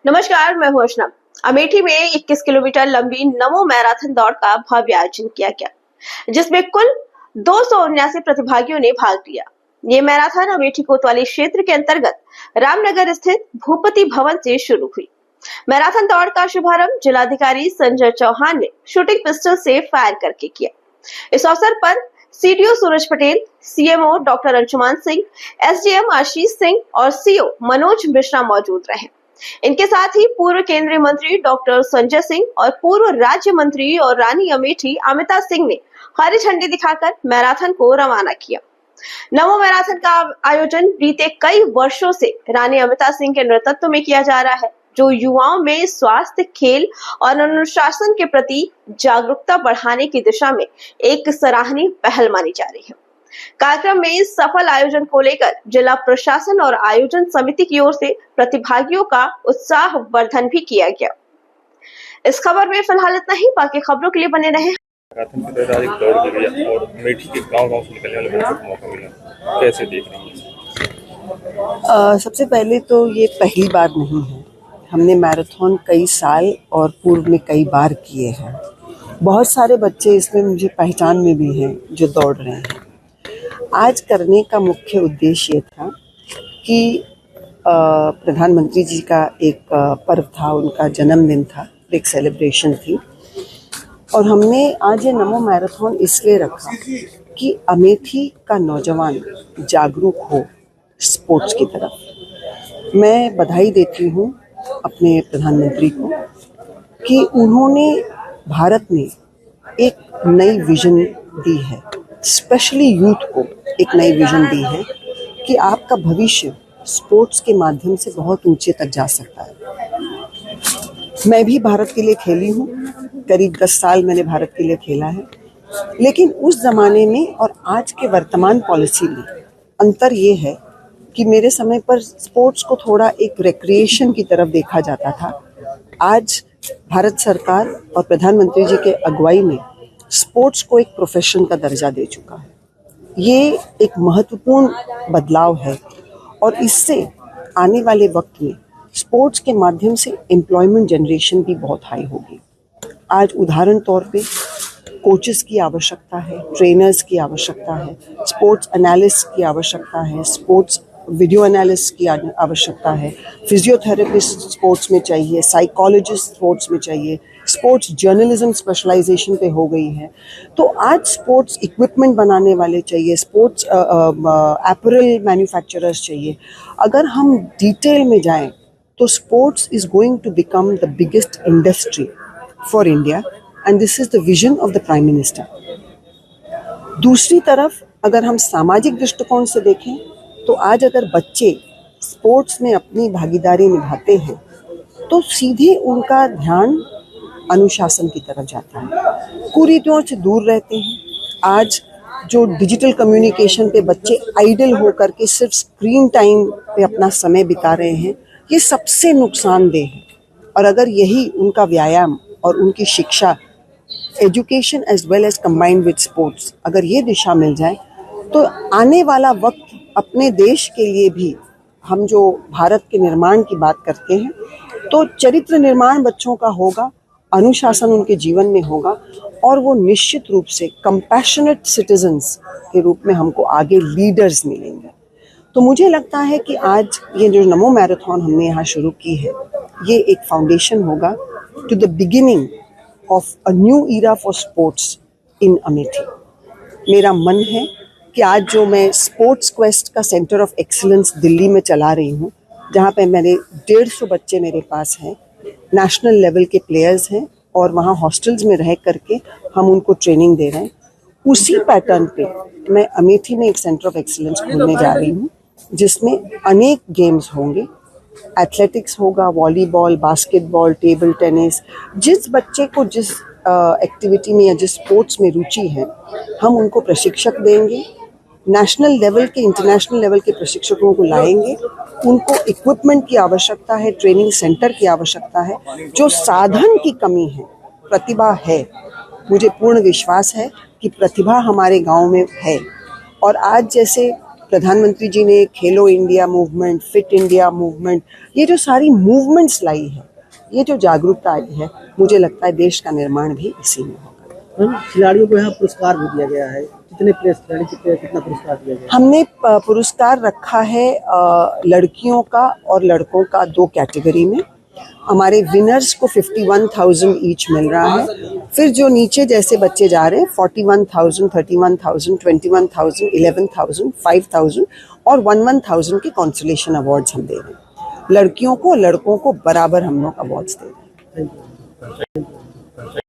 नमस्कार, मैं हूं अर्चना। अमेठी में 21 किलोमीटर लंबी नमो मैराथन दौड़ का भव्य आयोजन किया गया, जिसमें कुल 279 प्रतिभागियों ने भाग लिया। ये मैराथन अमेठी कोतवाली क्षेत्र के अंतर्गत रामनगर स्थित भूपति भवन से शुरू हुई। मैराथन दौड़ का शुभारंभ जिलाधिकारी संजय चौहान ने शूटिंग पिस्टल से फायर करके किया। इस अवसर पर CDO Suraj Patel, CMO doctor Anshuman Singh, SDM Ashish Singh और सीओ मनोज मिश्रा मौजूद रहे। इनके साथ ही पूर्व केंद्रीय मंत्री डॉक्टर संजय सिंह और पूर्व राज्य मंत्री और रानी अमेठी अमिता सिंह ने हरी झंडी दिखाकर मैराथन को रवाना किया। नमो मैराथन का आयोजन बीते कई वर्षों से रानी अमिता सिंह के नेतृत्व में किया जा रहा है, जो युवाओं में स्वास्थ्य, खेल और अनुशासन के प्रति जागरूकता बढ़ाने की दिशा में एक सराहनीय पहल मानी जा रही है। कार्यक्रम में सफल आयोजन को लेकर जिला प्रशासन और आयोजन समिति की ओर से प्रतिभागियों का उत्साह वर्धन भी किया गया। इस खबर में फिलहाल इतना ही, बाकी खबरों के लिए बने रहे। मैराथन की तैयारी दौड़ लगी है और अमेठी के गांव-गांव से निकलने वाले बच्चों को मौका मिला, कैसे देख रहे हैं? सबसे पहले तो ये पहली बार नहीं है, हमने मैराथन कई साल और पूर्व में कई बार किए हैं। बहुत सारे बच्चे इसमें मुझे पहचान में भी हैं जो दौड़ रहे हैं। आज करने का मुख्य उद्देश्य ये था कि प्रधानमंत्री जी का एक पर्व था, उनका जन्मदिन था, एक सेलिब्रेशन थी और हमने आज ये नमो मैराथन इसलिए रखा कि अमेठी का नौजवान जागरूक हो स्पोर्ट्स की तरफ। मैं बधाई देती हूँ अपने प्रधानमंत्री को कि उन्होंने भारत में एक नई विजन दी है, स्पेशली यूथ को एक नई विजन दी है कि आपका भविष्य स्पोर्ट्स के माध्यम से बहुत ऊंचे तक जा सकता है। मैं भी भारत के लिए खेली हूँ, करीब 10 साल मैंने भारत के लिए खेला है, लेकिन उस ज़माने में और आज के वर्तमान पॉलिसी में अंतर ये है कि मेरे समय पर स्पोर्ट्स को थोड़ा एक रिक्रिएशन की तरफ देखा जाता था। आज भारत सरकार और प्रधानमंत्री जी के अगुवाई में स्पोर्ट्स को एक प्रोफेशन का दर्जा दे चुका है। ये एक महत्वपूर्ण बदलाव है और इससे आने वाले वक्त में स्पोर्ट्स के माध्यम से एम्प्लॉयमेंट जनरेशन भी बहुत हाई होगी। आज उदाहरण तौर पे कोचेस की आवश्यकता है, ट्रेनर्स की आवश्यकता है, स्पोर्ट्स एनालिस्ट की आवश्यकता है, स्पोर्ट्स वीडियो एनालिस्ट की आवश्यकता है, फिजियोथेरेपिस्ट स्पोर्ट्स में चाहिए, साइकोलॉजिस्ट स्पोर्ट्स में चाहिए, स्पोर्ट्स जर्नलिज्म स्पेशलाइजेशन पे हो गई है। तो आज स्पोर्ट्स इक्विपमेंट बनाने वाले चाहिए, स्पोर्ट्स अपैरल मैन्युफैक्चरर्स चाहिए। अगर हम डिटेल में जाएं तो sports is going to become the biggest industry for India and this is the vision of the prime minister. दूसरी तरफ अगर हम सामाजिक दृष्टिकोण से देखें तो आज अगर बच्चे स्पोर्ट्स में अपनी भागीदारी निभाते हैं तो सीधे उनका ध्यान अनुशासन की तरफ जाता है, कुरीतियों से दूर रहते हैं। आज जो डिजिटल कम्युनिकेशन पे बच्चे आइडल होकर के सिर्फ स्क्रीन टाइम पे अपना समय बिता रहे हैं, ये सबसे नुकसानदेह है। और अगर यही उनका व्यायाम और उनकी शिक्षा, education as well as combined with sports, अगर ये दिशा मिल जाए तो आने वाला वक्त अपने देश के लिए भी, हम जो भारत के निर्माण की बात करते हैं तो चरित्र निर्माण बच्चों का होगा, अनुशासन उनके जीवन में होगा और वो निश्चित रूप से कंपैशनेट सिटीजन्स के रूप में हमको आगे लीडर्स मिलेंगे। तो मुझे लगता है कि आज ये जो नमो मैराथन हमने यहाँ शुरू की है, ये एक फाउंडेशन होगा to the beginning of a new era for sports in Amethi. मेरा मन है कि आज जो मैं स्पोर्ट्स क्वेस्ट का सेंटर ऑफ एक्सीलेंस दिल्ली में चला रही हूँ, जहाँ पे मेरे 150 बच्चे मेरे पास हैं, नेशनल लेवल के प्लेयर्स हैं और वहाँ हॉस्टल्स में रह करके हम उनको ट्रेनिंग दे रहे हैं, उसी पैटर्न पे मैं अमेठी में एक सेंटर ऑफ एक्सीलेंस खोलने जा रही हूँ, जिसमें अनेक गेम्स होंगे। एथलेटिक्स होगा, वॉलीबॉल, बास्केटबॉल, टेबल टेनिस। जिस बच्चे को जिस एक्टिविटी में या जिस स्पोर्ट्स में रुचि है, हम उनको प्रशिक्षक देंगे, नेशनल लेवल के, इंटरनेशनल लेवल के प्रशिक्षकों को लाएंगे। उनको इक्विपमेंट की आवश्यकता है, ट्रेनिंग सेंटर की आवश्यकता है। जो साधन की कमी है, प्रतिभा है, मुझे पूर्ण विश्वास है कि प्रतिभा हमारे गांव में है। और आज जैसे प्रधानमंत्री जी ने खेलो India movement, fit India movement, ये जो सारी मूवमेंट्स लाई है, ये जो जागरूकता आई है, मुझे लगता है देश का निर्माण भी इसी में होगा। खिलाड़ियों को यहाँ पुरस्कार भी दिया गया है, कितने प्लेस खिलाड़ी कितना पुरस्कार दिया गया है? हमने पुरस्कार रखा है लड़कियों का और लड़कों का 2 कैटेगरी में। हमारे विनर्स को 51,000 ईच मिल रहा है। फिर जो नीचे जैसे बच्चे जा रहे हैं 41,000, 31,000, 21,000, 11,000, 5,000 और 11,000 के कंसोलेशन अवार्ड्स हम दे रहे हैं। लड़कियों को लड़कों को बराबर हम लोग अवार्ड्स दे रहे हैं।